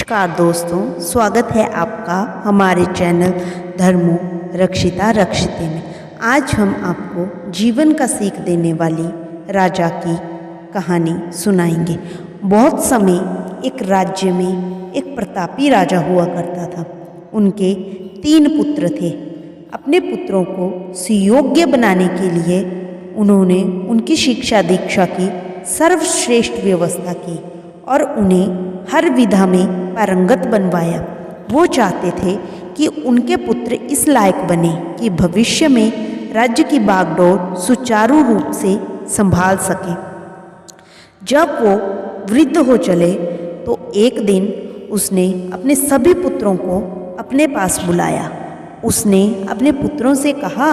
नमस्कार दोस्तों, स्वागत है आपका हमारे चैनल धर्मो रक्षिता रक्षिते में। आज हम आपको जीवन का सीख देने वाली राजा की कहानी सुनाएंगे। बहुत समय एक राज्य में एक प्रतापी राजा हुआ करता था। उनके 3 पुत्र थे। अपने पुत्रों को सुयोग्य बनाने के लिए उन्होंने उनकी शिक्षा दीक्षा की सर्वश्रेष्ठ व्यवस्था की और उन्हें हर विधा में पारंगत बनवाया। वो चाहते थे कि उनके पुत्र इस लायक बने कि भविष्य में राज्य की बागडोर सुचारू रूप से संभाल सके। जब वो वृद्ध हो चले तो एक दिन उसने अपने सभी पुत्रों को अपने पास बुलाया। उसने अपने पुत्रों से कहा,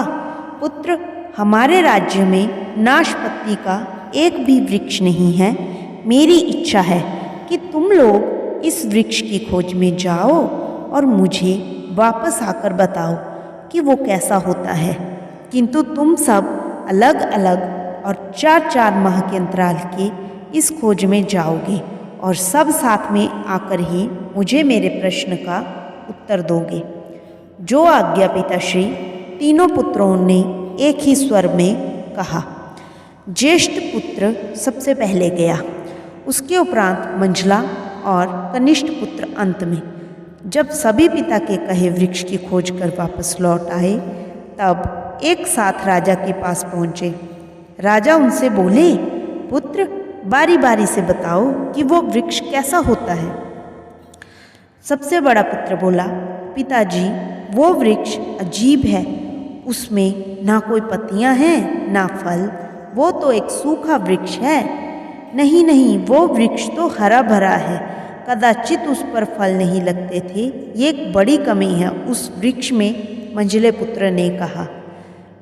पुत्र, हमारे राज्य में नाशपत्ती का एक भी वृक्ष नहीं है। मेरी इच्छा है कि तुम लोग इस वृक्ष की खोज में जाओ और मुझे वापस आकर बताओ कि वो कैसा होता है। किंतु तुम सब अलग अलग और 4-4 माह के अंतराल के इस खोज में जाओगे और सब साथ में आकर ही मुझे मेरे प्रश्न का उत्तर दोगे। जो आज्ञा पिताश्री, तीनों पुत्रों ने एक ही स्वर में कहा। ज्येष्ठ पुत्र सबसे पहले गया, उसके उपरांत मंझला और कनिष्ठ पुत्र अंत में। जब सभी पिता के कहे वृक्ष की खोज कर वापस लौट आए, तब एक साथ राजा के पास पहुँचे। राजा उनसे बोले, पुत्र, बारी बारी से बताओ कि वो वृक्ष कैसा होता है। सबसे बड़ा पुत्र बोला, पिताजी, वो वृक्ष अजीब है। उसमें ना कोई पत्तियां हैं ना फल। वो तो एक सूखा वृक्ष है। नहीं नहीं, वो वृक्ष तो हरा भरा है। कदाचित उस पर फल नहीं लगते थे। ये एक बड़ी कमी है उस वृक्ष में, मंझले पुत्र ने कहा।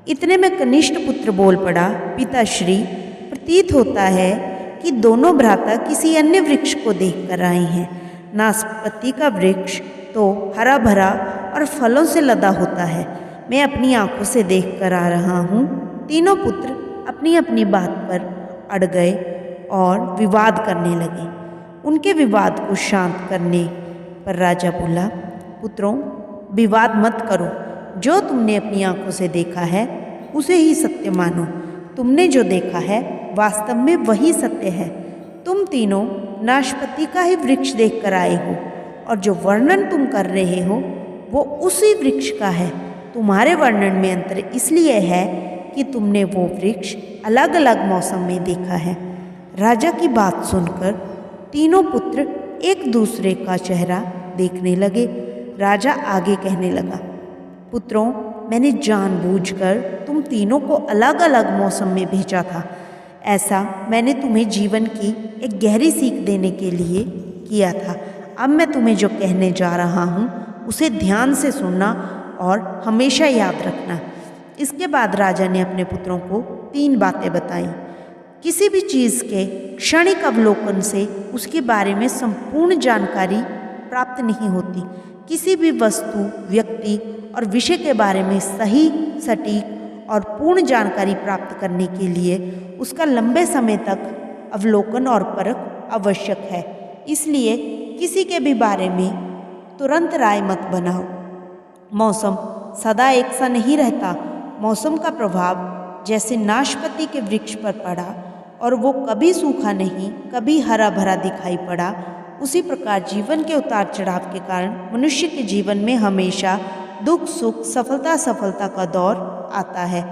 इतने में कनिष्ठ पुत्र बोल पड़ा, पिताश्री, प्रतीत होता है कि दोनों भ्राता किसी अन्य वृक्ष को देख कर आए हैं। नाशपत्ती का वृक्ष तो हरा भरा और फलों से लदा होता है। मैं अपनी आंखों से देख कर आ रहा हूँ। तीनों पुत्र अपनी अपनी बात पर अड़ गए और विवाद करने लगे। उनके विवाद को शांत करने पर राजा बोला, पुत्रों, विवाद मत करो। जो तुमने अपनी आंखों से देखा है उसे ही सत्य मानो। तुमने जो देखा है वास्तव में वही सत्य है। तुम तीनों नाशपत्ती का ही वृक्ष देख कर आए हो और जो वर्णन तुम कर रहे हो वो उसी वृक्ष का है। तुम्हारे वर्णन में अंतर इसलिए है कि तुमने वो वृक्ष अलग अलग मौसम में देखा है। राजा की बात सुनकर तीनों पुत्र एक दूसरे का चेहरा देखने लगे। राजा आगे कहने लगा, पुत्रों, मैंने जानबूझकर तुम तीनों को अलग अलग मौसम में भेजा था। ऐसा मैंने तुम्हें जीवन की एक गहरी सीख देने के लिए किया था। अब मैं तुम्हें जो कहने जा रहा हूँ उसे ध्यान से सुनना और हमेशा याद रखना। इसके बाद राजा ने अपने पुत्रों को 3 बातें बताई। किसी भी चीज़ के क्षणिक अवलोकन से उसके बारे में संपूर्ण जानकारी प्राप्त नहीं होती। किसी भी वस्तु, व्यक्ति और विषय के बारे में सही, सटीक और पूर्ण जानकारी प्राप्त करने के लिए उसका लंबे समय तक अवलोकन और परख आवश्यक है। इसलिए किसी के भी बारे में तुरंत राय मत बनाओ। मौसम सदा एक सा नहीं रहता। मौसम का प्रभाव जैसे नाशपत्ती के वृक्ष पर पड़ा और वो कभी सूखा नहीं, कभी हरा भरा दिखाई पड़ा, उसी प्रकार जीवन के उतार चढ़ाव के कारण मनुष्य के जीवन में हमेशा दुख सुख, सफलता असफलता का दौर आता है।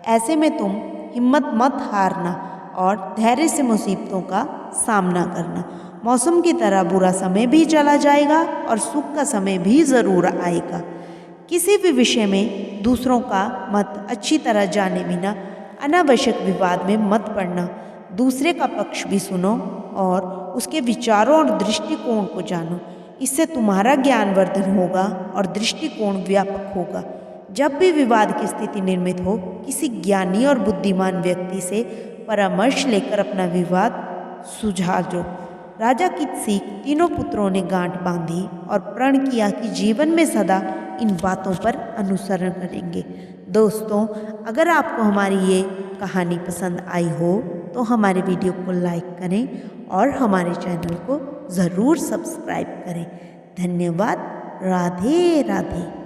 ऐसे में तुम हिम्मत मत हारना और धैर्य से मुसीबतों का सामना करना। मौसम की तरह बुरा समय भी चला जाएगा और सुख का समय भी ज़रूर आएगा। किसी भी विषय में दूसरों का मत अच्छी तरह जाने बिना अनावश्यक विवाद में मत पड़ना। दूसरे का पक्ष भी सुनो और उसके विचारों और दृष्टिकोण को जानो। इससे तुम्हारा ज्ञानवर्धन होगा और दृष्टिकोण व्यापक होगा। जब भी विवाद की स्थिति निर्मित हो, किसी ज्ञानी और बुद्धिमान व्यक्ति से परामर्श लेकर अपना विवाद सुलझा दो। राजा की सीख तीनों पुत्रों ने गांठ बांधी और प्रण किया कि जीवन में सदा इन बातों पर अनुसरण करेंगे। दोस्तों, अगर आपको हमारी ये कहानी पसंद आई हो तो हमारे वीडियो को लाइक करें और हमारे चैनल को ज़रूर सब्सक्राइब करें। धन्यवाद। राधे राधे।